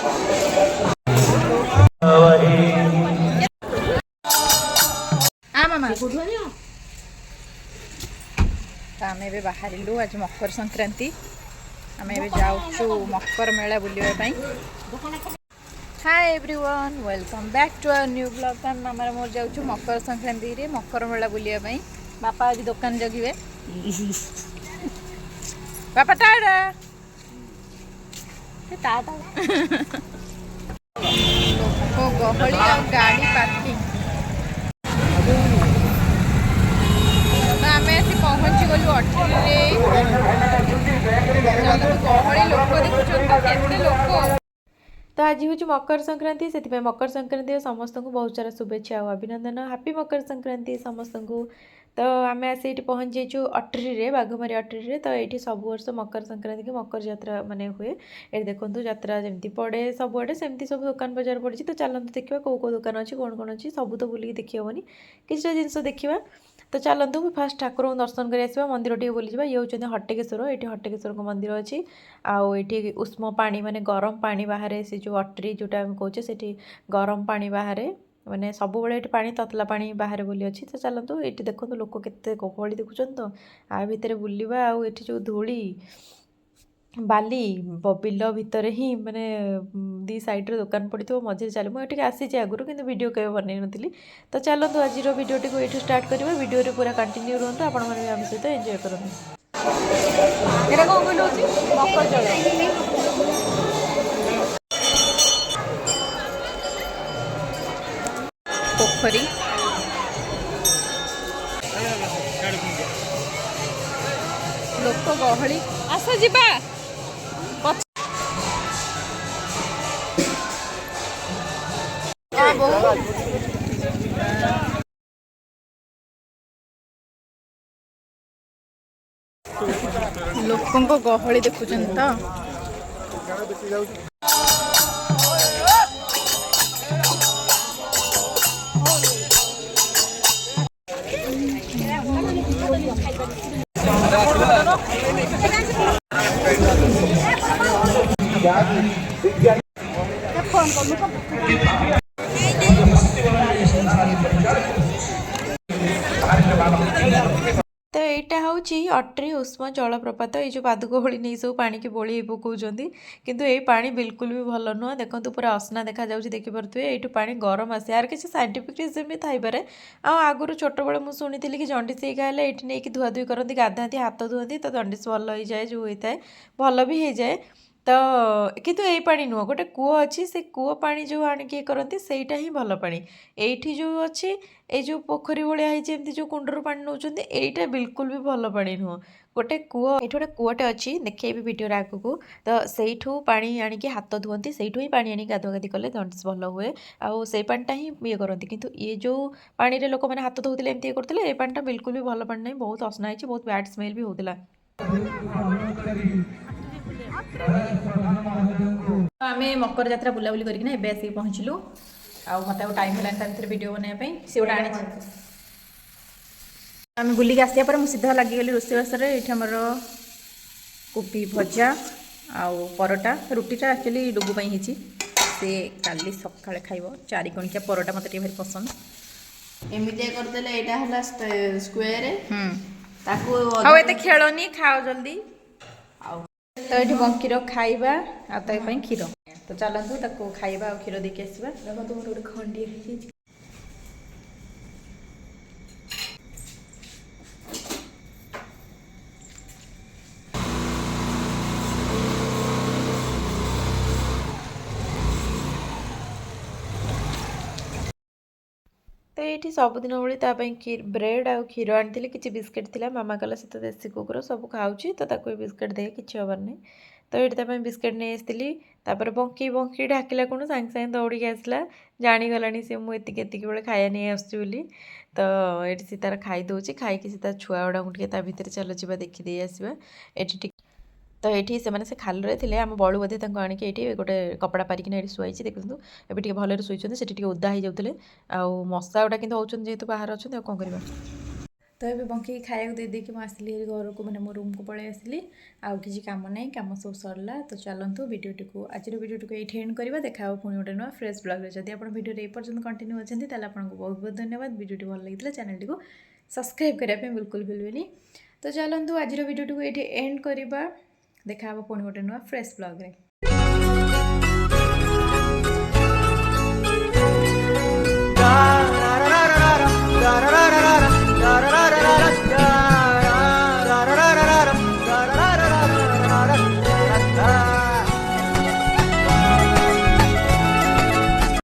आम ए बाहर आज मकर संक्रांति आम ए जाऊँ मकर मेला बुलवाई। Hi everyone welcome back to our new blog. आम मोर जाऊँ मकर संक्रांति रे मकर मेला बुलवाई। बापा आज दुकान जगिए। बापा टाटा टाटा गहली और गाड़ी पार्किंग आम आसी पहुँची गलु अठरी गहली लोक देखुं लोक। तो आज हूँ मकर संक्रांति से मकर संक्रांति समस्त को बहुत सारा शुभेच्छा और अभिनंदन। हैप्पी मकर संक्रांति समस्त को। तो आम आसी ये पहुँच जाइए अठरी बाघमारी अठरी। तो ये सब वर्ष मकर संक्रांति की मकर यात्रा माने हुए। ये देखो यात्रा जमी पड़े सबुआड़े सेमती सब दुकान बजार पड़ी। तो चलते देखा कौ कौ दुकान अच्छी कौन कौन अच्छी सब तो बुलिक देखी हेनी किसी जिनस देखा। तो चलतु फास्ट ठाकुर को दर्शन कर आसवा मंदिर टे बुली जावा। ये हूँ हट्टेकेश्वर ये हट्टेकेश्वर मंदिर अच्छी आठी उष्म पानी माने गरम पानी बाहर से जो अटरी जोटा कहे से गरम पानी बाहर माने सब ये पानी ततला पानी बाहर बोली अच्छी। तो चलतु ये देखो लोक के गहली देखुं। तो आ भितर बुलवा आउ जो धूली बाली बिल भितर ही माने दी साइड दुकान पड़ी मझे चल मुझे आसी आगुरी कि वीडियो केवे बनई नी। तो चलतु आज भिडियोटी को ये स्टार्ट करेंगे। वीडियो पूरा कंटिन्यू रुहतु आपण मैंने आम सहित एंजॉय करूँ। ये कौन कहलु मकर जल पोखरी लोक गहली आस जा लोक गहली देखुं तो तो यहाँ हूँ अटरी उष्म जलप्रपात। ये जो पादुकहोली नहीं सब पानी की बोली पकाउछंती किंतु ये पानी बिल्कुल भी भल नुह। देखो पूरा असना देखा देखिपे ये पानी गरम आसे यार किसी साइंटिफिक रिजन भी थाईपे। आगुरी छोट बड़े मुझे शुणी कि जंडिस खाइले ये नहीं धुआ धुई करती गाधाती हाथ धुअती तो जंडिस भल हो जाए जो होता है भल भी हो जाए। तो किंतु यही पानी नुह गोटे कूओ अच्छी से कूओ पानी जो आणिकी करती सेटा ही भल पानी। एठी जो अच्छी ये जो पोखरी भाया जो कुंडर पानी नौ यहीटा बिल्कुल भी भल पानी नुह। गोटे कूओ ये गोटे कूटे अच्छी देखिए वीडियो आग को। तो सहीठू पानी आणिकी हाथ धुअती से ही पानी आनी गाधुआ गाधी कले जंडिस भल हुए आउ से पानीटा ही ये करती। किंतु ये जो पानी रे लोक मैंने हाथ धोते एमती करते ये पानीटा बिल्कुल भी भल पानी नहीं बहुत असना है बहुत बैड स्मेल भी होता। आम मकर यात्रा बुलाबुली करके आसिक पहुँचलु आते टाइम है वीडियो बनाने सी गोटे आनी आम बुलिक आसा पर सीधा लगिगली रोषेईबास ये आमर कोबी भजा आउ परोटा रुटीटा एक्चुअली डुगुपाई होती सी काली सका खाइब 4 कणिकिया परोटा मत भारी पसंद एमती करदे यहाँ स्क्वायर ताकू खेलनी खाओ जल्दी तो ये बंकीर खाइबा क्षीर। तो चलतु खाइबा और क्षीर देके आसवा। देखो तुम गोटे खंडी तो ये सबुदिन भाई ब्रेड आ क्षीर आनी कि बिस्किट थी मामा कला से तो देसी कुकुर सब खाऊँ तो बिस्किट दे कि हबार नहीं। तो ये बिस्किट नहीं आसती बंकी बंकी डाकिला कौन सांगे सांगे दौड़ी आसला जाणीगला सी मुझे बेले खाया नहीं आसुची। तो ये सी तार खाईदे खाई तार छुआ गुड़ा भितर चल जा देखीदे आसवा ये। तो ये से खाल थे आम बड़ू बोधे आणिक ये गोटे कपड़ा पारिकिना ये शुआई देखते ये भले शुई से ओदा हो जाते आ मशा गुड़ा कि होती जेहतु बाहर अच्छा कौन कर। तो ये बंकी खाया दे देकी मुझे आसली घर को मैंने मो रूम को पलि आसली आउ किसी कम ना कम सब सरला तो चलतु भिडियोटी को आज भिडियोटी को ये एंड करवा देखा पुणी गोटे नुआ फ्रेश ब्लॉग जब आप भिडियो पर्यटन कंटिन्यू अच्छे आपको बहुत बहुत धन्यवाद भिडियोटी भल लगी चैनल को सब्सक्राइब करने बिल्कुल भूलि तो चलतु आज भिडियोटी को ये एंड करवा देखा पुणी गोटे नुआ फ्रेश ब्लॉग रे।